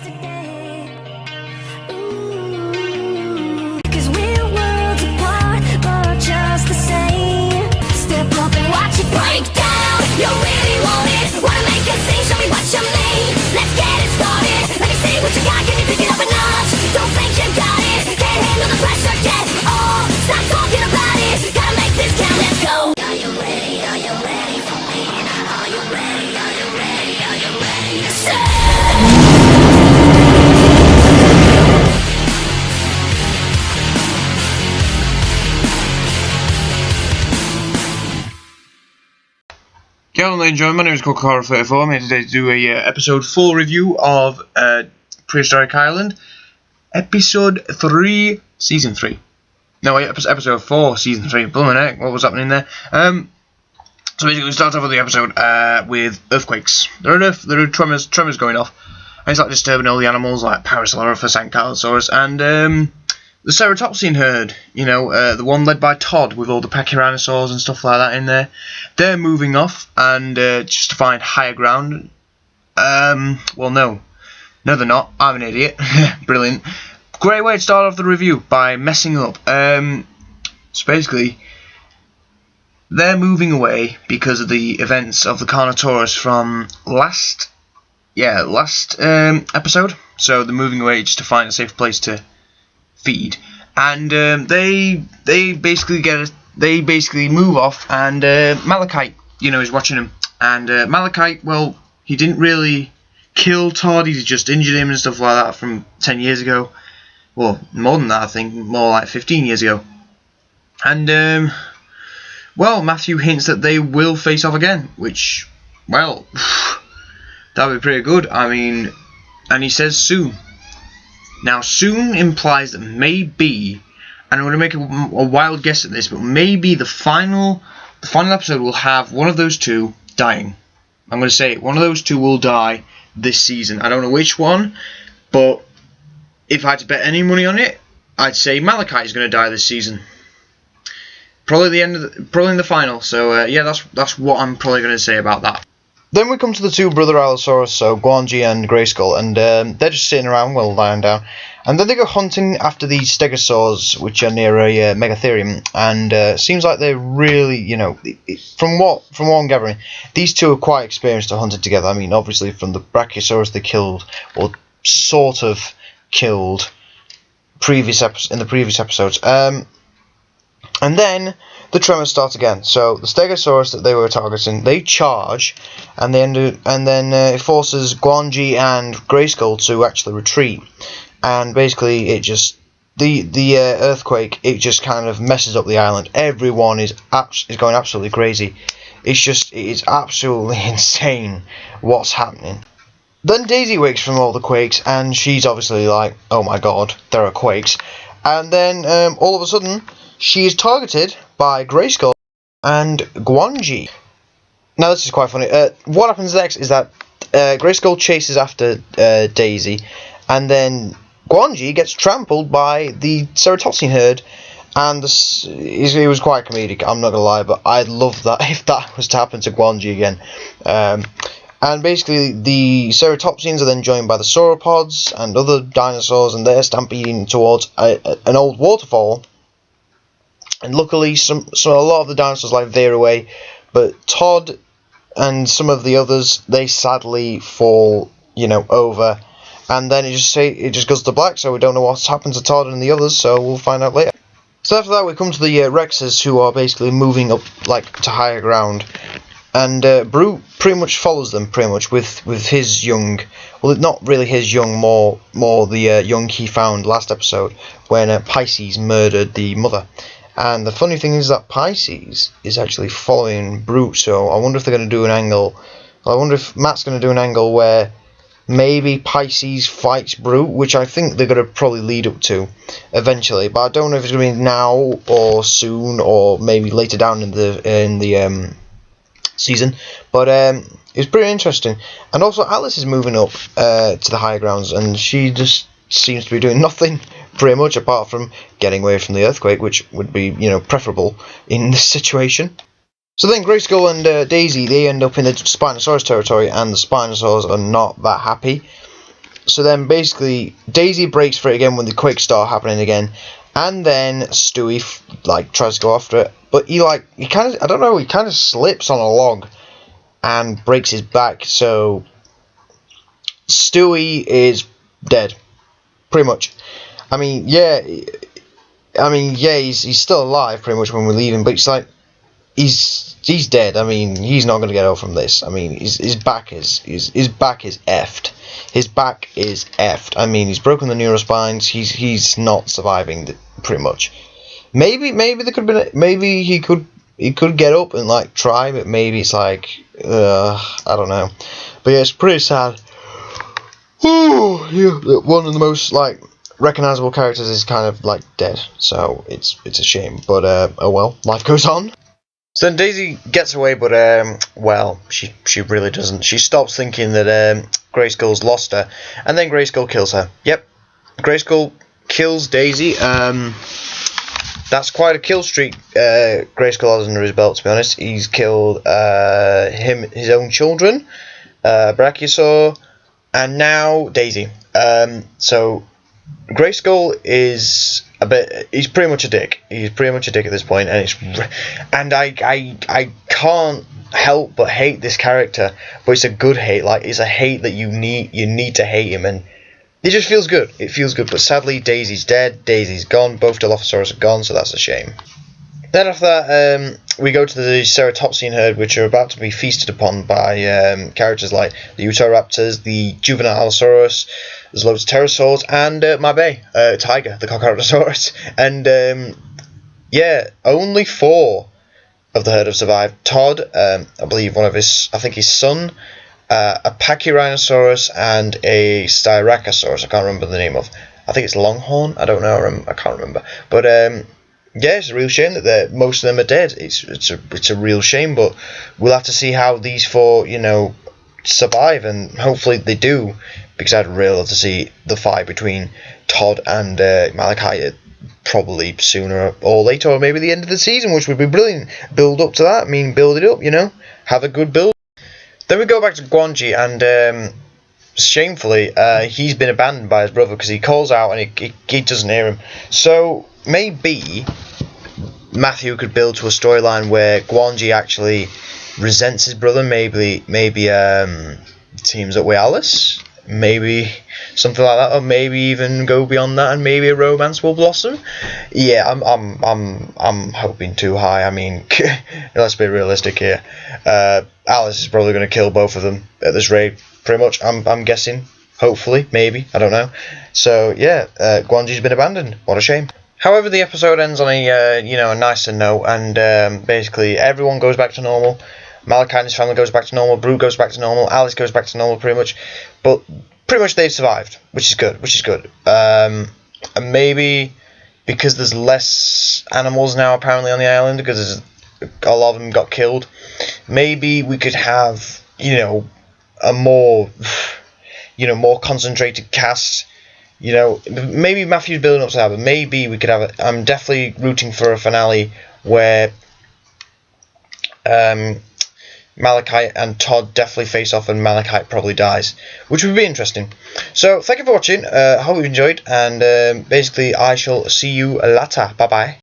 yesterday. Ooh, 'cause we're worlds apart, but just the same. Step up and watch it break down. You really want it? Wanna make a scene? Show me what you mean. Let's get it started. Let me see what you got. Can you pick it up a notch? Don't think you got it. Can't handle the pressure yet. Oh, stop talking about it. Gotta make this count. Let's go. Are you ready? Are you ready for me? Are you ready? Are you ready? Are you ready to say? Hello ladies and gentlemen, my name is CAW34. I'm here today to do a episode 4 review of Prehistoric Island. Episode 3, Season 3. No wait, episode 4, Season 3. Blooming heck, what was happening there? So basically we start off with the episode with earthquakes. There are tremors going off. And it's like disturbing all the animals like Parasaurolophus and Ankylosaurus and the Ceratopsian herd, you know, the one led by Todd with all the Pachyrhinosaurs and stuff like that in there. They're moving off and just to find higher ground. Well, no, they're not. I'm an idiot. Brilliant. Great way to start off the review by messing up. So basically, they're moving away because of the events of the Carnotaurus from last episode. So they're moving away just to find a safe place to feed, and they basically move off, and Malachite, you know, is watching them, and Malachite, well, he didn't really kill Todd, he just injured him and stuff like that from 10 years ago, well, more than that, I think, more like 15 years ago, and well, Matthew hints that they will face off again, which, well, that would be pretty good. I mean, and he says soon. Now, soon implies that maybe, and I'm going to make a wild guess at this, but maybe the final episode will have one of those two dying. I'm going to say it, one of those two will die this season. I don't know which one, but if I had to bet any money on it, I'd say Malachite is going to die this season. Probably in the final. So yeah, that's what I'm probably going to say about that. Then we come to the two brother Allosaurus, so Guanji and Grayskull, and they're just sitting around, well, lying down. And then they go hunting after these stegosaurs, which are near a megatherium, and seems like they're really, you know, from what I'm gathering, these two are quite experienced at hunting together. I mean, obviously from the Brachiosaurus they killed, or sort of killed, in the previous episodes. And then the tremors start again. So the Stegosaurus that they were targeting, they charge, and then it forces Guanji and Grayskull to actually retreat. And basically, it just the earthquake, it just kind of messes up the island. Everyone is going absolutely crazy. It is absolutely insane what's happening. Then Daisy wakes from all the quakes, and she's obviously like, "Oh my God, there are quakes!" And then all of a sudden, she is targeted by Grayskull and Guanji. Now this is quite funny. What happens next is that Grayskull chases after Daisy, and then Guanji gets trampled by the Ceratopsian herd, and it was quite comedic, I'm not gonna lie, but I'd love that if that was to happen to Guanji again. And basically the Ceratopsians are then joined by the sauropods and other dinosaurs, and they're stampeding towards an old waterfall. And luckily, a lot of the dinosaurs like veer away, but Todd and some of the others, they sadly fall, you know, over, and then it just goes to black. So we don't know what's happened to Todd and the others. So we'll find out later. So after that, we come to the Rexes, who are basically moving up like to higher ground, and Brute pretty much follows them with his young. Well, not really his young, more the young he found last episode when Pisces murdered the mother. And the funny thing is that Pisces is actually following Brute, so I wonder if they're going to do an angle. I wonder if Matt's going to do an angle where maybe Pisces fights Brute, which I think they're going to probably lead up to eventually. But I don't know if it's going to be now or soon or maybe later down in the season. But it's pretty interesting. And also Alice is moving up to the higher grounds, and she just seems to be doing nothing pretty much apart from getting away from the earthquake, which would be, you know, preferable in this situation. So then Grayskull and Daisy, they end up in the Spinosaurus territory, and the Spinosaurs are not that happy. So then basically Daisy breaks for it again when the quakes start happening again, and then Stewie like tries to go after it, but he kind of, I don't know, he kind of slips on a log and breaks his back. So Stewie is dead, pretty much. I mean, yeah, he's still alive pretty much when we leave him, but it's like he's dead. I mean, he's not going to get out from this. I mean, his back is effed. His back is effed. I mean, he's broken the neurospines. He's not surviving pretty much. Maybe there could have been. Maybe he could get up and like try, but maybe it's like I don't know. But yeah, it's pretty sad. Ooh, yeah, one of the most like recognizable characters is kind of like dead, so it's a shame. But oh well, life goes on. So then Daisy gets away, but well, she really doesn't. She stops thinking that Grayskull's lost her, and then Grayskull kills her. Yep, Grayskull kills Daisy. That's quite a kill streak Grayskull has under his belt, to be honest. He's killed his own children, Brachiosaur, and now Daisy. So Grayskull is he's pretty much a dick. He's pretty much a dick at this point, and I can't help but hate this character, but it's a good hate. Like, it's a hate that you need to hate him, and it just feels good. It feels good, but sadly Daisy's dead. Daisy's gone. Both Dilophosaurus are gone, so that's a shame. Then after that, we go to the Ceratopsian herd, which are about to be feasted upon by characters like the Utahraptors, the Juvenalosaurus, there's loads of pterosaurs, and my bae, Tiger, the Cockrotosaurus. And yeah, only 4 of the herd have survived. Todd, I believe I think his son, a Pachyrhinosaurus, and a Styracosaurus. I can't remember the name of. I think it's Longhorn. I don't know. I can't remember. But yeah, it's a real shame that most of them are dead. It's a real shame, but we'll have to see how these 4, survive, and hopefully they do, because I'd really love to see the fight between Todd and Malachite, probably sooner or later, or maybe the end of the season, which would be brilliant. Build up to that. I mean, build it up. Have a good build. Then we go back to Guanji, and shamefully, he's been abandoned by his brother because he calls out and he doesn't hear him. So maybe Matthew could build to a storyline where Guanji actually resents his brother. Maybe teams up with Alice. Maybe something like that, or maybe even go beyond that, and maybe a romance will blossom. Yeah, I'm hoping too high. I mean, let's be realistic here. Alice is probably going to kill both of them at this rate. Pretty much, I'm guessing. Hopefully, maybe, I don't know. So yeah, Guanji's been abandoned. What a shame. However, the episode ends on a a nicer note, and basically everyone goes back to normal. Malachite and his family goes back to normal. Brute goes back to normal. Alice goes back to normal, pretty much. But pretty much they've survived, which is good. And maybe because there's less animals now apparently on the island, because a lot of them got killed, maybe we could have a more more concentrated cast. Maybe Matthew's building up to that, but maybe we could have I'm definitely rooting for a finale where Malachite and Todd definitely face off, and Malachite probably dies, which would be interesting. So thank you for watching. I hope you enjoyed, and basically I shall see you later. Bye bye.